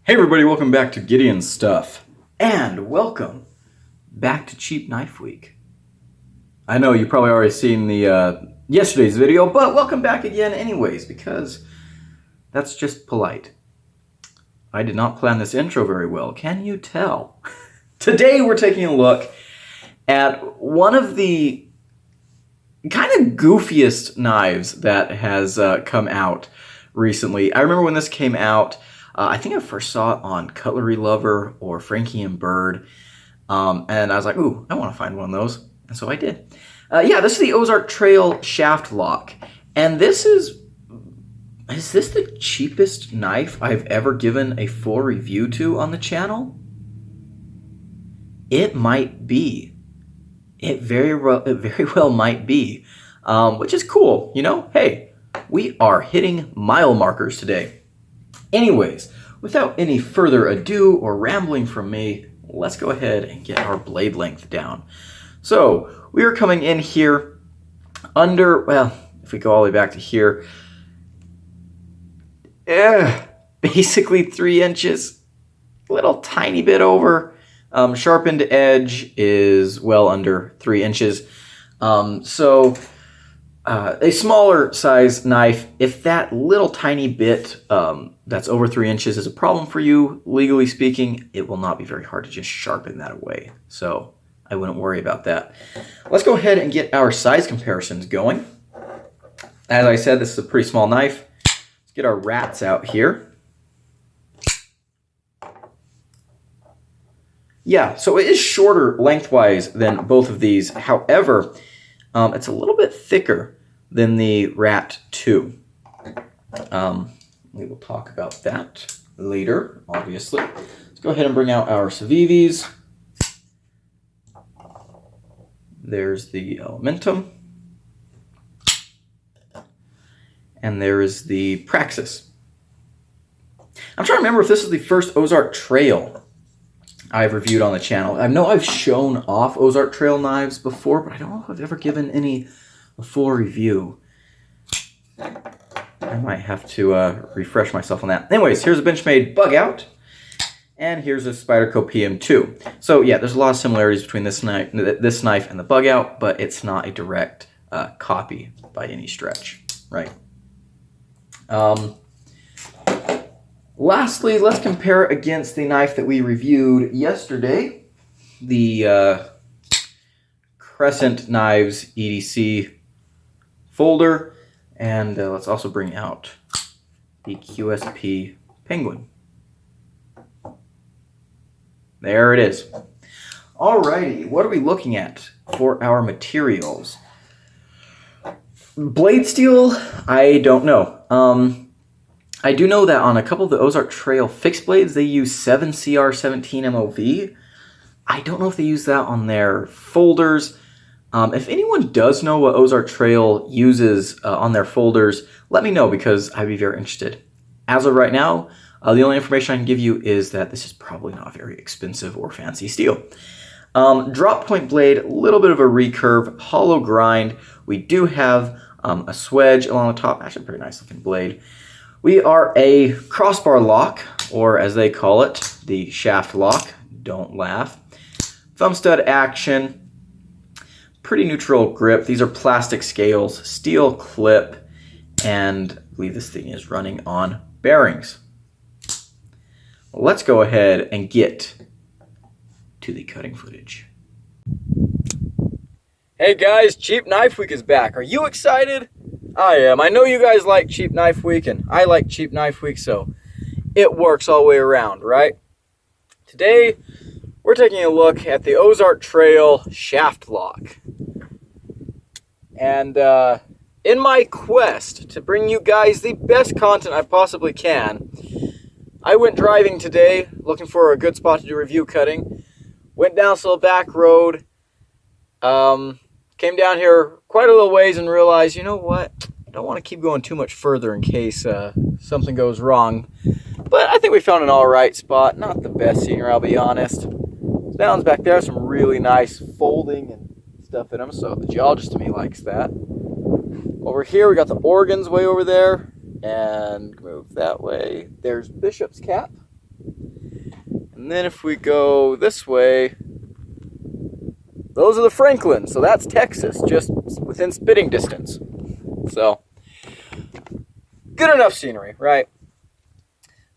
Hey everybody, welcome back to Gideon's Stuff. And welcome back to Cheap Knife Week. I know you've probably already seen the yesterday's video, but welcome back again anyways, because that's just polite. I did not plan this intro very well, can you tell? Today we're taking a look at one of the kind of goofiest knives that has come out recently. I remember when this came out, I think I first saw it on Cutlery Lover or Frankie and Bird, and I was like, ooh, I want to find one of those, and so I did. This is the Ozark Trail Shaft Lock, and this is this the cheapest knife I've ever given a full review to on the channel? It might be. It very well might be, which is cool, you know? Hey, we are hitting mile markers today. Anyways, without any further ado or rambling from me, let's go ahead and get our blade length down. So we are coming in here under, well, if we go all the way back to here, basically 3 inches, little tiny bit over. Sharpened edge is well under 3 inches. A smaller size knife, if that little tiny bit that's over 3 inches is a problem for you, legally speaking, it will not be very hard to just sharpen that away. So I wouldn't worry about that. Let's go ahead and get our size comparisons going. As I said, this is a pretty small knife. Let's get our rats out here. Yeah, so it is shorter lengthwise than both of these. However, it's a little bit thicker than the Rat 2. We will talk about that later, obviously. Let's go ahead and bring out our Civivis. There's the Elementum. And there is the Praxis. I'm trying to remember if this is the first Ozark Trail I've reviewed on the channel. I know I've shown off Ozark Trail knives before, but I don't know if I've ever given a full review. I might have to refresh myself on that. Anyways, here's a Benchmade Bug Out, and here's a Spyderco PM2. So yeah, there's a lot of similarities between this knife and the Bug Out, but it's not a direct copy by any stretch, right? Lastly, let's compare it against the knife that we reviewed yesterday, the Crescent Knives EDC folder, and let's also bring out the QSP Penguin. There it is. Alrighty, what are we looking at for our materials? Blade steel, I don't know. I do know that on a couple of the Ozark Trail fixed blades, they use 7CR17 MOV. I don't know if they use that on their folders. If anyone does know what Ozark Trail uses on their folders, let me know because I'd be very interested. As of right now, the only information I can give you is that this is probably not very expensive or fancy steel. Drop point blade, a little bit of a recurve, hollow grind. We do have a swedge along the top, actually a pretty nice looking blade. We are a crossbar lock, or as they call it, the shaft lock. Don't laugh. Thumb stud action. Pretty neutral grip. These are plastic scales, steel clip, and I believe this thing is running on bearings. Let's go ahead and get to the cutting footage. Hey guys, Cheap Knife Week is back. Are you excited? I am. I know you guys like Cheap Knife Week, and I like Cheap Knife Week, so it works all the way around, right? Today, we're taking a look at the Ozark Trail Shaft Lock. And in my quest to bring you guys the best content I possibly can, I went driving today, looking for a good spot to do review cutting. Went down this little back road. Came down here quite a little ways and realized, you know what? I don't want to keep going too much further in case something goes wrong. But I think we found an alright spot. Not the best scenery, I'll be honest. Downs back there, some really nice folding and stuff in them, so the geologist to me likes that. Over here, we got the organs way over there. And move that way. There's Bishop's Cap. And then if we go this way, those are the Franklins. So that's Texas, just within spitting distance. So, good enough scenery, right?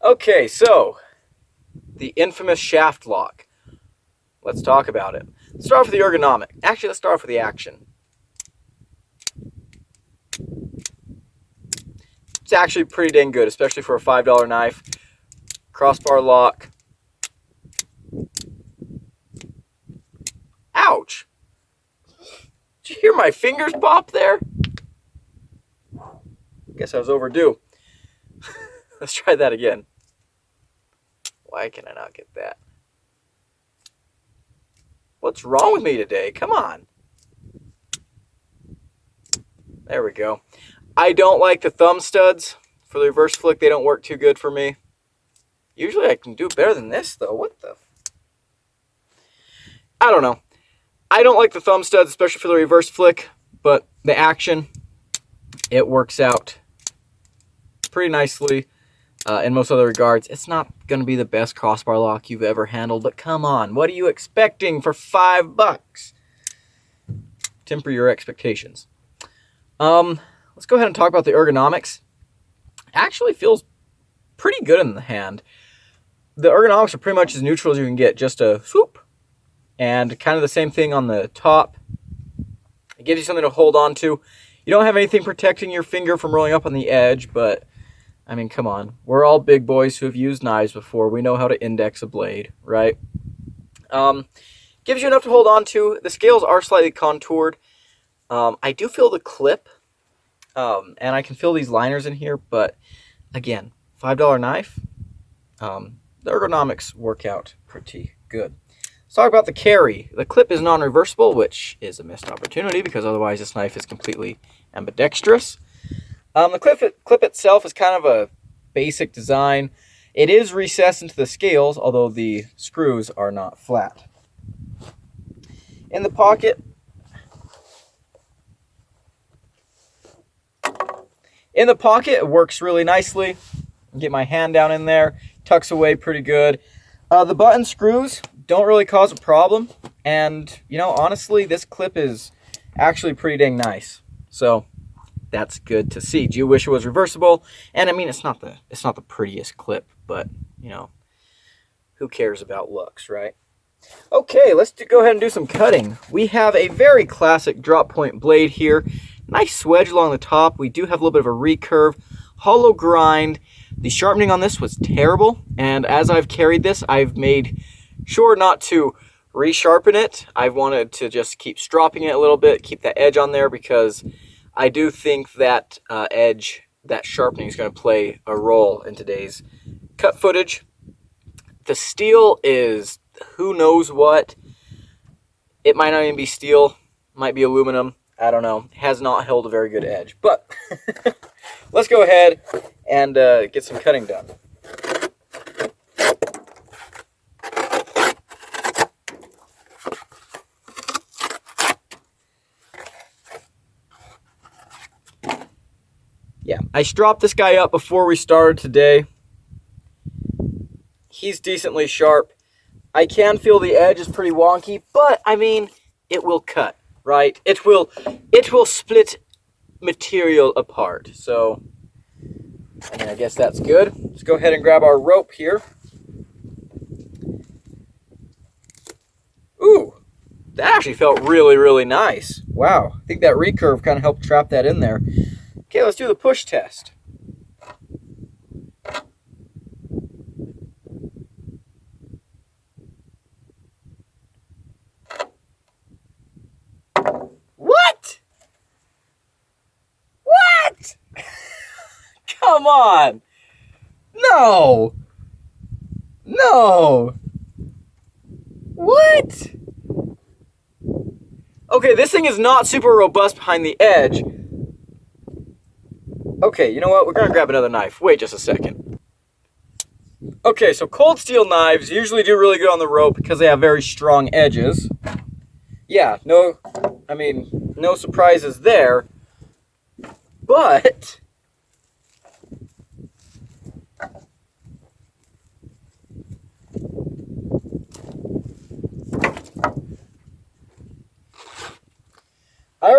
Okay, so the infamous shaft lock. Let's talk about it. Let's start off with the ergonomic. Actually, let's start off with the action. It's actually pretty dang good, especially for a $5 knife. Crossbar lock. Ouch! Did you hear my fingers pop there? Guess I was overdue. Let's try that again. Why can I not get that? What's wrong with me today? Come on. There we go. I don't like the thumb studs for the reverse flick. They don't work too good for me. Usually I can do better than this, though. What the? I don't know. I don't like the thumb studs, especially for the reverse flick, but the action, it works out pretty nicely in most other regards. It's not going to be the best crossbar lock you've ever handled, but come on. What are you expecting for $5? Temper your expectations. Let's go ahead and talk about the ergonomics. Actually feels pretty good in the hand. The ergonomics are pretty much as neutral as you can get, just a swoop. And kind of the same thing on the top. It gives you something to hold on to. You don't have anything protecting your finger from rolling up on the edge, but I mean, come on. We're all big boys who have used knives before. We know how to index a blade, right? Gives you enough to hold on to. The scales are slightly contoured. I do feel the clip. And I can feel these liners in here, but again, $5 knife, the ergonomics work out pretty good. Let's talk about the carry. The clip is non-reversible, which is a missed opportunity because otherwise this knife is completely ambidextrous. The clip itself is kind of a basic design. It is recessed into the scales, although the screws are not flat. In the pocket, it works really nicely. Get my hand down in there, tucks away pretty good. The button screws don't really cause a problem, and you know, honestly, this clip is actually pretty dang nice. So that's good to see. Do you wish it was reversible? And I mean, it's not the prettiest clip, but you know, who cares about looks, right? Okay, let's go ahead and do some cutting. We have a very classic drop point blade here. Nice swedge along the top. We do have a little bit of a recurve, hollow grind. The sharpening on this was terrible, and as I've carried this, I've made sure not to resharpen it. I've wanted to just keep stropping it a little bit, keep that edge on there, because I do think that that sharpening is going to play a role in today's cut footage. The steel is who knows what. It might not even be steel, might be aluminum. I don't know. It has not held a very good edge. But let's go ahead and get some cutting done. Yeah, I stropped this guy up before we started today. He's decently sharp. I can feel the edge is pretty wonky, but I mean, it will cut, right? It will split material apart. So, I mean, I guess that's good. Let's go ahead and grab our rope here. Ooh, that actually felt really, really nice. Wow, I think that recurve kind of helped trap that in there. Okay, let's do the push test. What? What? Come on. No. No. What? Okay, this thing is not super robust behind the edge. Okay, you know what? We're going to grab another knife. Wait just a second. Okay, so cold steel knives usually do really good on the rope because they have very strong edges. Yeah, no surprises there. But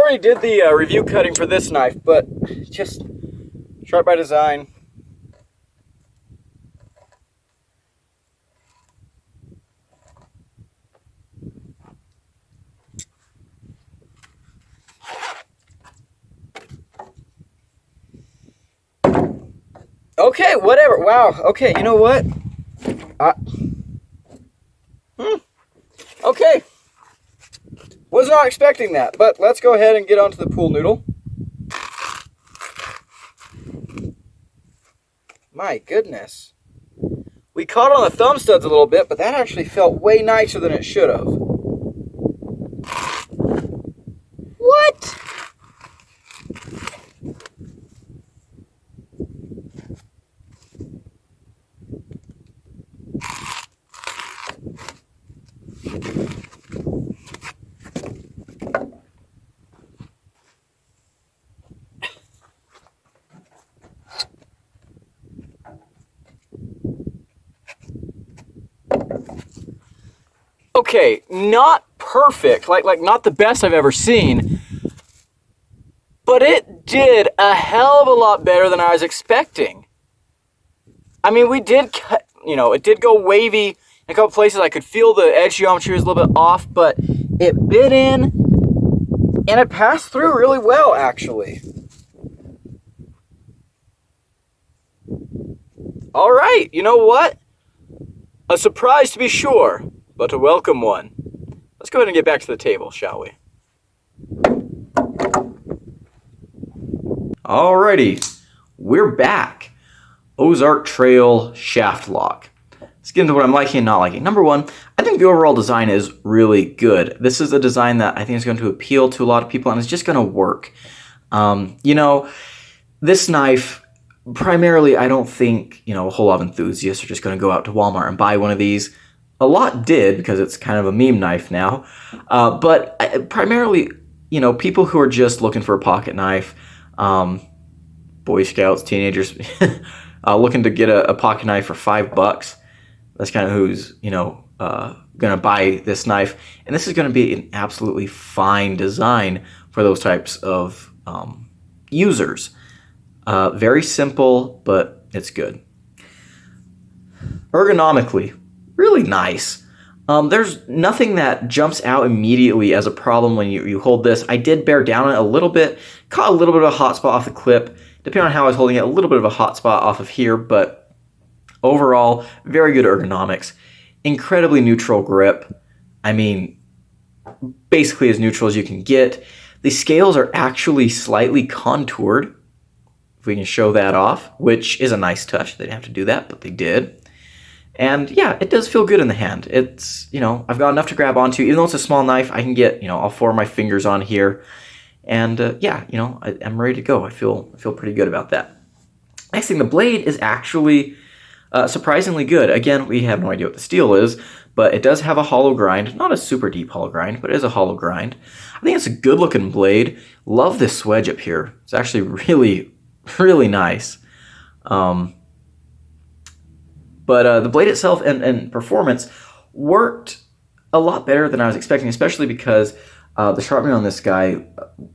already did the review cutting for this knife, but just sharp by design. Okay, whatever. Wow. Okay, you know what? Okay. Was not expecting that, but let's go ahead and get onto the pool noodle. My goodness. We caught on the thumb studs a little bit, but that actually felt way nicer than it should have. What? Okay, not perfect, like not the best I've ever seen, but it did a hell of a lot better than I was expecting. I mean, we did cut, it did go wavy in a couple places. I could feel the edge geometry was a little bit off, but it bit in and it passed through really well, actually. All right, you know what? A surprise to be sure, but a welcome one. Let's go ahead and get back to the table, shall we? Alrighty, we're back. Ozark Trail shaft lock. Let's get into what I'm liking and not liking. Number one, I think the overall design is really good. This is a design that I think is going to appeal to a lot of people and it's just going to work. This knife, primarily, I don't think, a whole lot of enthusiasts are just going to go out to Walmart and buy one of these. A lot did because it's kind of a meme knife now. But primarily, people who are just looking for a pocket knife, Boy Scouts, teenagers, looking to get a pocket knife for $5. That's kind of who's, going to buy this knife. And this is going to be an absolutely fine design for those types of users. Very simple, but it's good. Ergonomically, really nice. There's nothing that jumps out immediately as a problem when you hold this. I did bear down on it a little bit, caught a little bit of a hot spot off the clip. Depending on how I was holding it, a little bit of a hot spot off of here, but overall, very good ergonomics. Incredibly neutral grip. I mean, basically as neutral as you can get. The scales are actually slightly contoured, if we can show that off, which is a nice touch. They didn't have to do that, but they did. And yeah, it does feel good in the hand. It's, I've got enough to grab onto. Even though it's a small knife, I can get, all four of my fingers on here. And yeah, I'm ready to go. I feel pretty good about that. Next thing, the blade is actually surprisingly good. Again, we have no idea what the steel is, but it does have a hollow grind. Not a super deep hollow grind, but it is a hollow grind. I think it's a good looking blade. Love this swedge up here. It's actually really, really nice. But the blade itself and performance worked a lot better than I was expecting, especially because the sharpening on this guy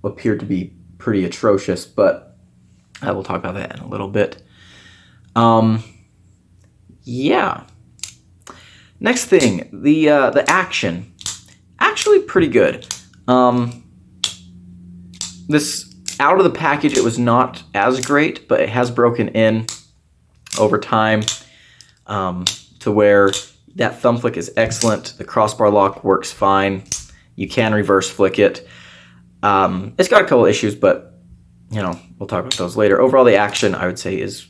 appeared to be pretty atrocious, but we'll talk about that in a little bit. Yeah. Next thing, the action. Actually pretty good. This, out of the package, it was not as great, but it has broken in over time. To where that Thumbflick is excellent. The crossbar lock works fine. You can reverse flick it. It's got a couple issues, but we'll talk about those later. Overall, the action, I would say, is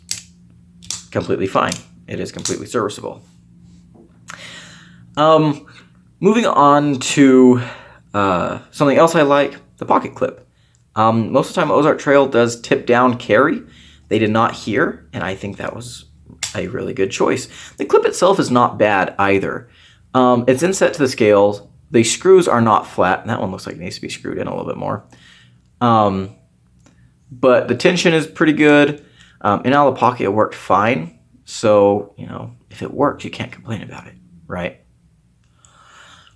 completely fine. It is completely serviceable. Moving on to something else I like, the pocket clip. Most of the time, Ozark Trail does tip down carry. They did not here, and I think that was a really good choice. The clip itself is not bad either. It's inset to the scales. The screws are not flat, and that one looks like it needs to be screwed in a little bit more. But the tension is pretty good. In out of the pocket, it worked fine. So, if it works, you can't complain about it, right?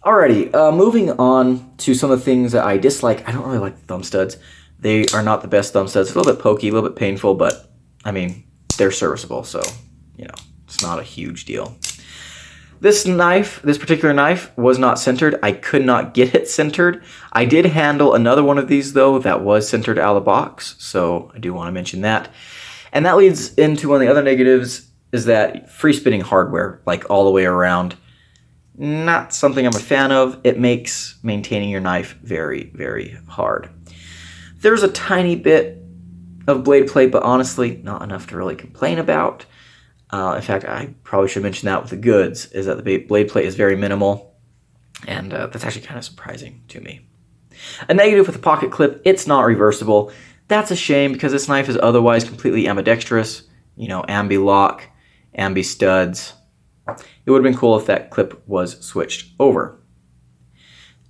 Alrighty, moving on to some of the things that I dislike. I don't really like the thumb studs. They are not the best thumb studs. A little bit pokey, a little bit painful, but I mean, they're serviceable, so, you know, it's not a huge deal. This particular knife, was not centered. I could not get it centered. I did handle another one of these, though, that was centered out of the box, so I do want to mention that. And that leads into one of the other negatives, is that free spinning hardware, like all the way around, not something I'm a fan of. It makes maintaining your knife very, very hard. There's a tiny bit of blade play, but honestly, not enough to really complain about. In fact, I probably should mention that with the goods, is that the blade plate is very minimal, and that's actually kind of surprising to me. A negative with the pocket clip, it's not reversible. That's a shame because this knife is otherwise completely ambidextrous, you know, ambi-lock, ambi-studs. It would have been cool if that clip was switched over.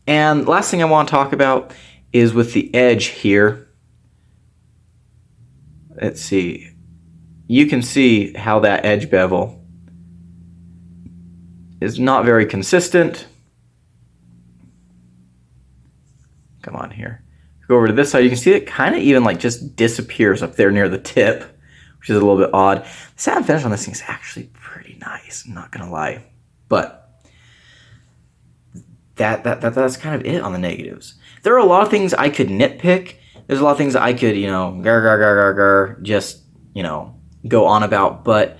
And last thing I want to talk about is with the edge here. Let's see. You can see how that edge bevel is not very consistent. Come on here. Go over to this side. You can see it kind of even like just disappears up there near the tip, which is a little bit odd. The satin finish on this thing is actually pretty nice, I'm not gonna lie. But that's kind of it on the negatives. There are a lot of things I could nitpick. There's a lot of things that I could, you know, just, you know, go on about, but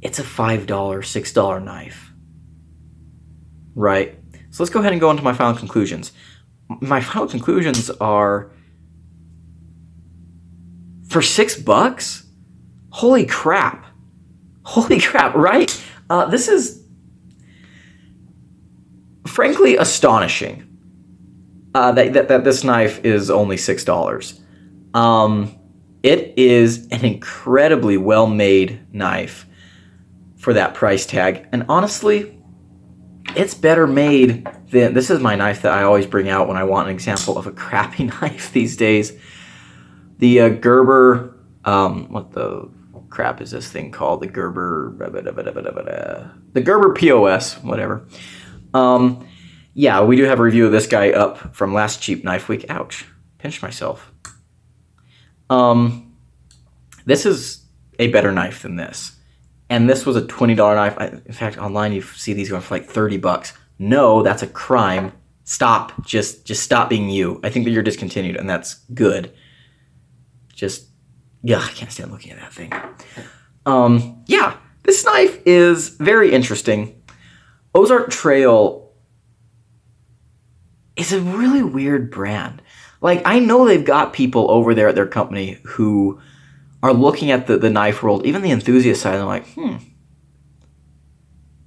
it's a $5, $6 knife, right? So let's go ahead and go into my final conclusions. My final conclusions are, for $6, holy crap, right? This is frankly astonishing that this knife is only $6. It is an incredibly well-made knife for that price tag. And honestly, it's better made than... This is my knife that I always bring out when I want an example of a crappy knife these days. The Gerber... what the crap is this thing called? The Gerber... The Gerber POS, whatever. Yeah, we do have a review of this guy up from last Cheap Knife Week. Ouch. Pinched myself. This is a better knife than this. And this was a $20 knife. In fact, online you see these going for like $30. No, that's a crime. Stop. Just stop being you. I think that you're discontinued, and that's good. Yeah, I can't stand looking at that thing. Yeah, this knife is very interesting. Ozark Trail is a really weird brand. Like, I know they've got people over there at their company who are looking at the knife world, even the enthusiast side, and they're like,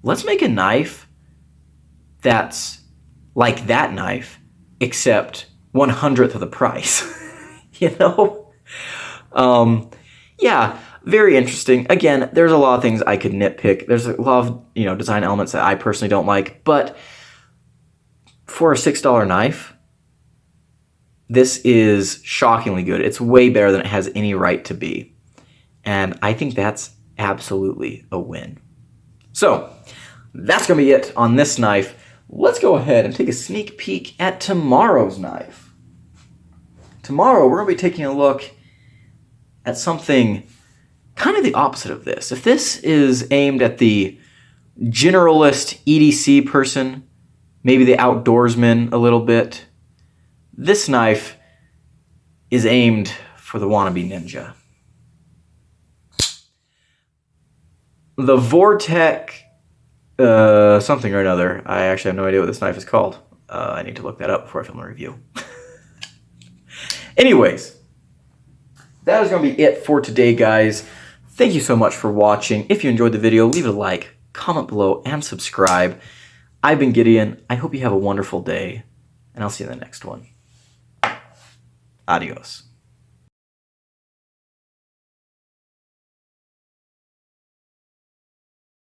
let's make a knife that's like that knife, except 1/100th of the price. You know? Yeah, very interesting. Again, there's a lot of things I could nitpick. There's a lot of, you know, design elements that I personally don't like, but for a $6 knife, this is shockingly good. It's way better than it has any right to be. And I think that's absolutely a win. So, that's going to be it on this knife. Let's go ahead and take a sneak peek at tomorrow's knife. Tomorrow, we're going to be taking a look at something kind of the opposite of this. If this is aimed at the generalist EDC person, maybe the outdoorsman a little bit, this knife is aimed for the wannabe ninja. The Vortec something or another. I actually have no idea what this knife is called. I need to look that up before I film a review. Anyways, that is going to be it for today, guys. Thank you so much for watching. If you enjoyed the video, leave it a like, comment below, and subscribe. I've been Gideon. I hope you have a wonderful day, and I'll see you in the next one. Adios.